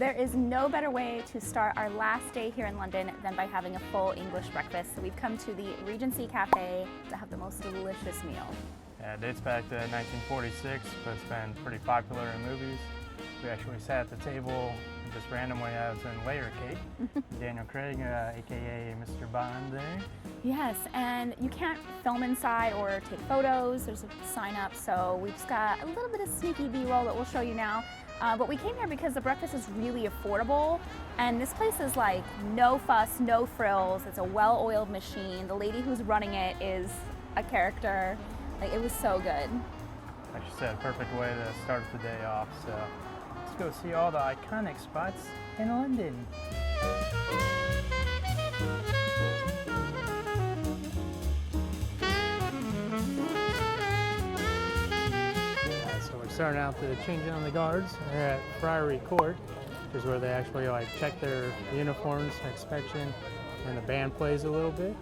There is no better way to start our last day here in London than by having a full English breakfast. So we've come to the Regency Cafe to have the most delicious meal. Yeah, it dates back to 1946, but it's been pretty popular in movies. We actually sat at the table just randomly as in layer cake. Daniel Craig, aka Mr. Bond there. Yes, and you can't film inside or take photos. There's a sign up, so we've just got a little bit of sneaky B-roll that we'll show you now. But we came here because the breakfast is really affordable, and this place is like no fuss, no frills. It's a well-oiled machine. The lady who's running it is a character. Like, it was so good. Like you said, a perfect way to start the day off. So let's go see all the iconic spots in London. So we're starting out the changing on the guards. We're at Friary Court, which is where they actually like check their uniforms, inspection, and the band plays a little bit.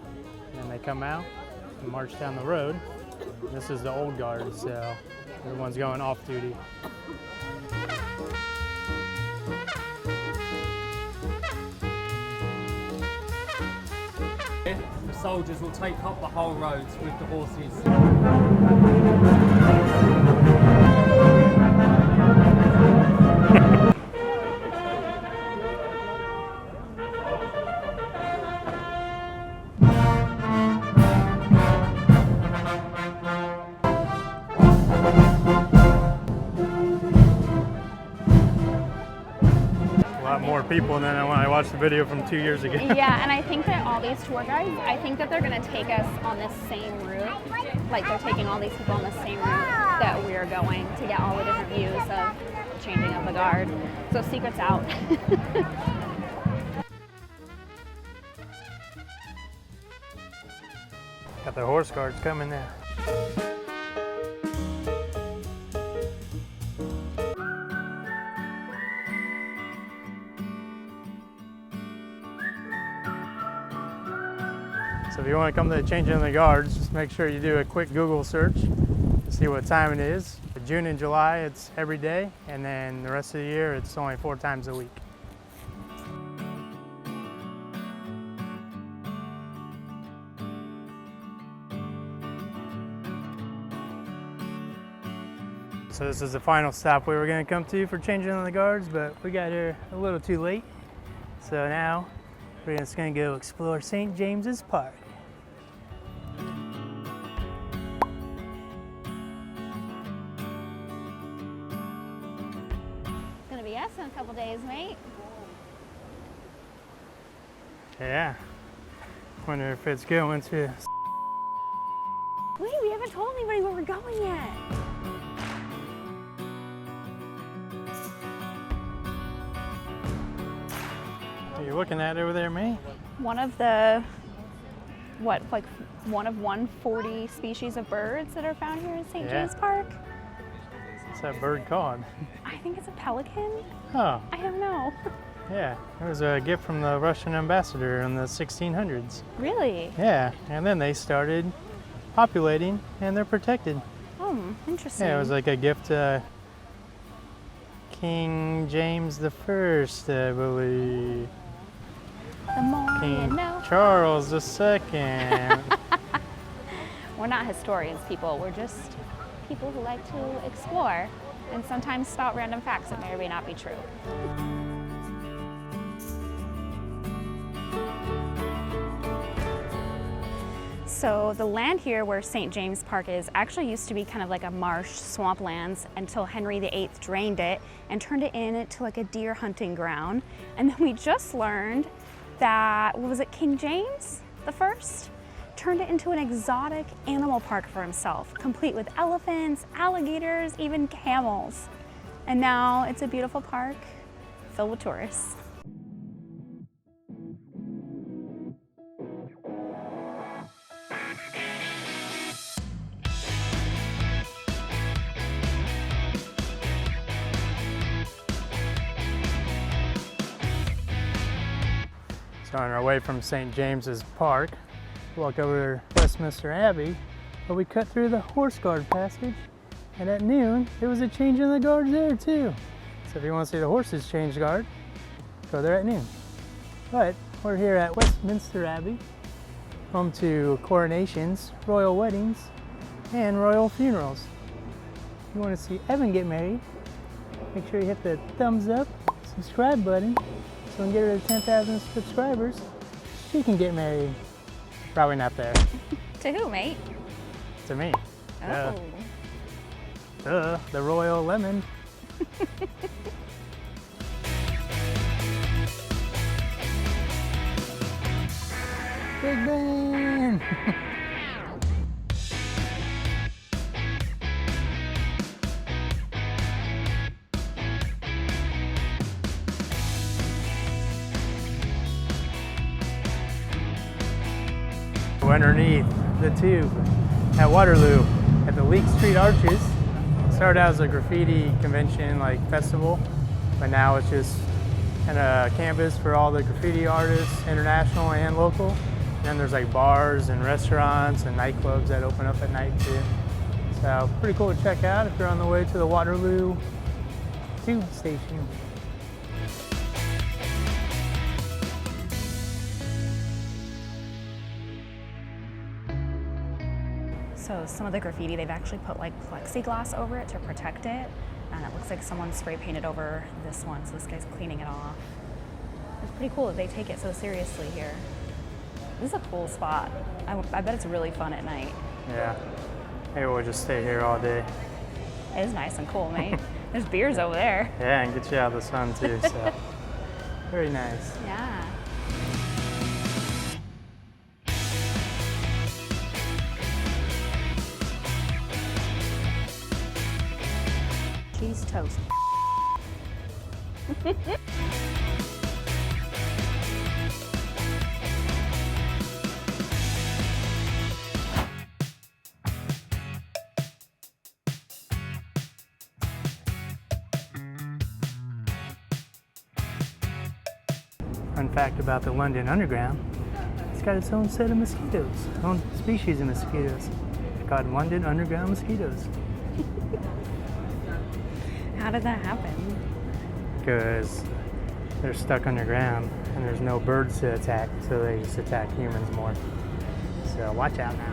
And then they come out and march down the road. This is the old guard, so everyone's going off duty. The soldiers will take up the whole roads with the horses. More people than when I watched the video from 2 years ago. Yeah, and I think that all these tour guides, I think that they're going to take us on this same route. Like, they're taking all these people on the same route that we're going to get all the different views of changing of the guard. So secret's out. Got the horse guards coming now. So if you want to come to the changing of the guards, just make sure you do a quick Google search to see what time it is. June and July, it's every day, and then the rest of the year, it's only 4 times a week. So this is the final stop we were going to come to for changing of the guards, but we got here a little too late. So now we're just going to go explore St. James's Park. Gonna be us in a couple days, mate. Yeah. Wonder if it's going to. Wait, we haven't told anybody where we're going yet. What are you looking at over there, mate? One of the, what, like one of 140 species of birds that are found here in St. James Park. What's that bird called? I think it's a pelican. Oh. I don't know. Yeah, it was a gift from the Russian ambassador in the 1600s. Really? Yeah, and then they started populating and they're protected. Oh, interesting. Yeah, it was like a gift to King James I, I believe. The more King you know. Charles II. We're not historians, people. We're just people who like to explore and sometimes spout random facts that may or may not be true. So the land here where St. James Park is actually used to be kind of like a marsh, swamplands until Henry VIII drained it and turned it into like a deer hunting ground. And then we just learned that, what was it, King James I turned it into an exotic animal park for himself, complete with elephants, alligators, even camels. And now it's a beautiful park filled with tourists. So on our way from St. James's Park, walk over to Westminster Abbey, but we cut through the horse guard passage, and at noon, there was a change in the guards there too. So if you want to see the horses change guard, so they're at noon. But we're here at Westminster Abbey, home to coronations, royal weddings, and royal funerals. If you want to see Evan get married, make sure you hit the thumbs up, subscribe button, so we can get her to 10,000 subscribers. She can get married. Probably not there. To who, mate? To me. Oh. The royal lemon. Big Ben! We're underneath the tube at Waterloo at the Leake Street Arches. Started out as a graffiti convention, like festival, but now it's just kind of campus for all the graffiti artists, international and local. And then there's like bars and restaurants and nightclubs that open up at night too. So pretty cool to check out if you're on the way to the Waterloo tube station. So some of the graffiti, they've actually put like plexiglass over it to protect it. And it looks like someone spray painted over this one, so this guy's cleaning it off. It's pretty cool that they take it so seriously here. This is a cool spot. I bet it's really fun at night. Yeah, maybe we'll just stay here all day. It is nice and cool, mate. There's beers over there. Yeah, and get you out of the sun too, so very nice. Yeah. Cheese toast. Fun fact about the London Underground, it's got its own set of mosquitoes, its own species of mosquitoes. It's called London Underground mosquitoes. How did that happen? Because they're stuck underground and there's no birds to attack, so they just attack humans more. So watch out now.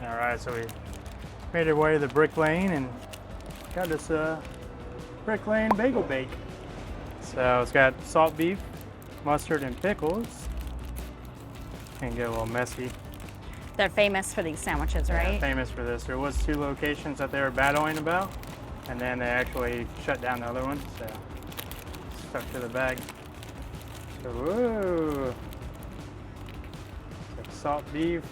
Alright, so we made our way to the Brick Lane and got this Brick Lane bagel bake. So it's got salt beef, mustard, and pickles. Can get a little messy. They're famous for these sandwiches, right? Yeah, famous for this. There was 2 locations that they were battling about, and then they actually shut down the other one, so stuck to the bag. So, whoa! So salt beef,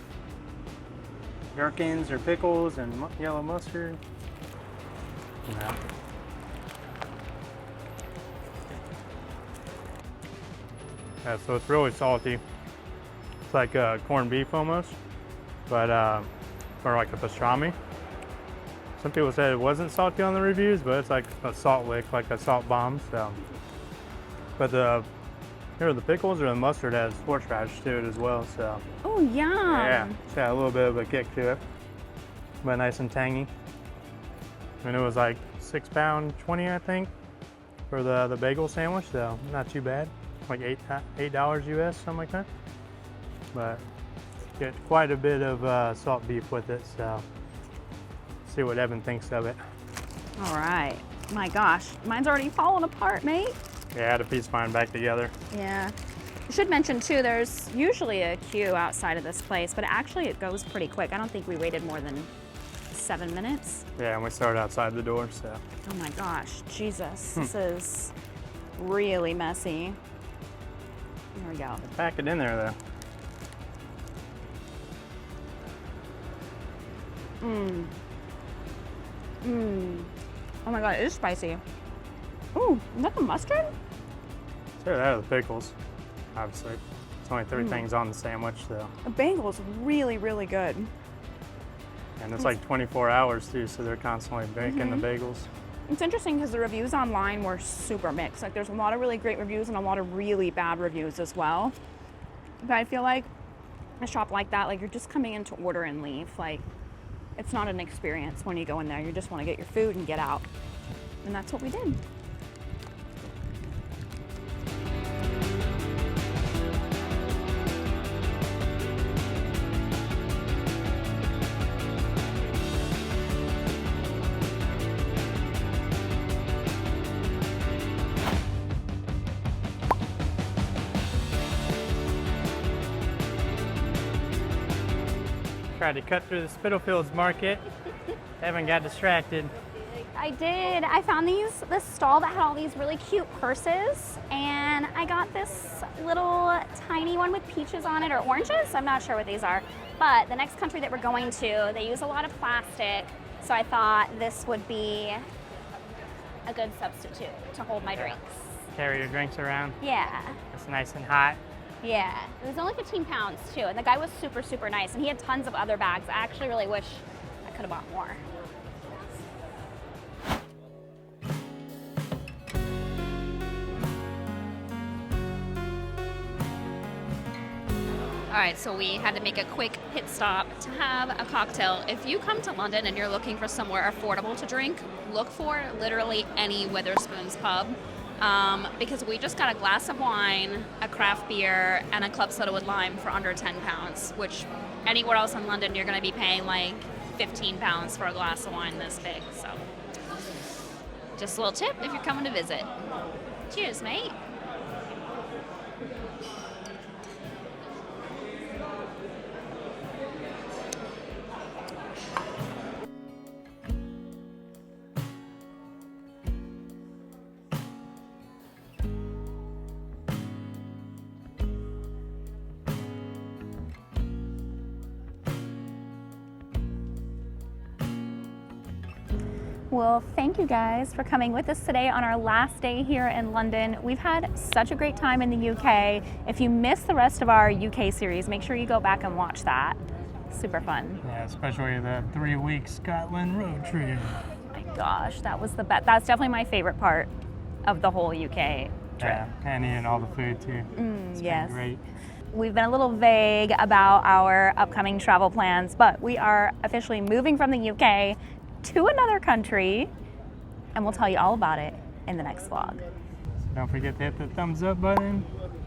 gherkins or pickles, and yellow mustard. No. Yeah, so it's really salty. It's like corned beef almost, but or like a pastrami. Some people said it wasn't salty on the reviews, but it's like a salt lick, like a salt bomb. So, but here the pickles or the mustard has horseradish to it as well. So. Oh, yum. Yeah, it's got a little bit of a kick to it, but nice and tangy. And it was like £6.20, I think, for the bagel sandwich. So not too bad, like $8 US, something like that. But get quite a bit of salt beef with it. So see what Evan thinks of it. All right. My gosh, mine's already falling apart, mate. Yeah, I had to piece mine back together. Yeah. I should mention too, there's usually a queue outside of this place, but actually it goes pretty quick. I don't think we waited more than 7 minutes. Yeah, and we started outside the door, so. Oh my gosh, Jesus. This is really messy. There we go. Pack it in there though. Oh my God, it is spicy. Ooh, is that the mustard? Sure, that are the pickles, obviously. It's only 3 things on the sandwich, so. The bagel's really, really good. Yeah, And it's like 24 hours too, so they're constantly baking the bagels. It's interesting because the reviews online were super mixed. Like there's a lot of really great reviews and a lot of really bad reviews as well. But I feel like a shop like that, like you're just coming in to order and leave. Like it's not an experience when you go in there. You just want to get your food and get out. And that's what we did. Tried to cut through the Spitalfields market. Haven't got distracted. I did. I found this stall that had all these really cute purses, and I got this little tiny one with peaches on it or oranges. I'm not sure what these are. But the next country that we're going to, they use a lot of plastic, so I thought this would be a good substitute to hold my drinks. Carry your drinks around. Yeah. It's nice and hot. Yeah, it was only 15 pounds too, and the guy was super, super nice, and he had tons of other bags. I actually really wish I could have bought more. All right, so we had to make a quick pit stop to have a cocktail. If you come to London and you're looking for somewhere affordable to drink, look for literally any Wetherspoons pub. Because we just got a glass of wine, a craft beer, and a club soda with lime for under 10 pounds, which anywhere else in London you're going to be paying like 15 pounds for a glass of wine this big. So just a little tip if you're coming to visit. Cheers, mate. Well, thank you guys for coming with us today on our last day here in London. We've had such a great time in the UK. If you missed the rest of our UK series, make sure you go back and watch that. Super fun. Yeah, especially the 3-week Scotland road trip. Oh my gosh, that was the best. That's definitely my favorite part of the whole UK trip. Yeah, and eating all the food too. It's yes. been great. We've been a little vague about our upcoming travel plans, but we are officially moving from the UK to another country, and we'll tell you all about it in the next vlog. Don't forget to hit the thumbs up button,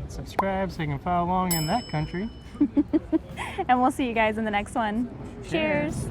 subscribe so you can follow along in that country. And we'll see you guys in the next one. Cheers. Cheers.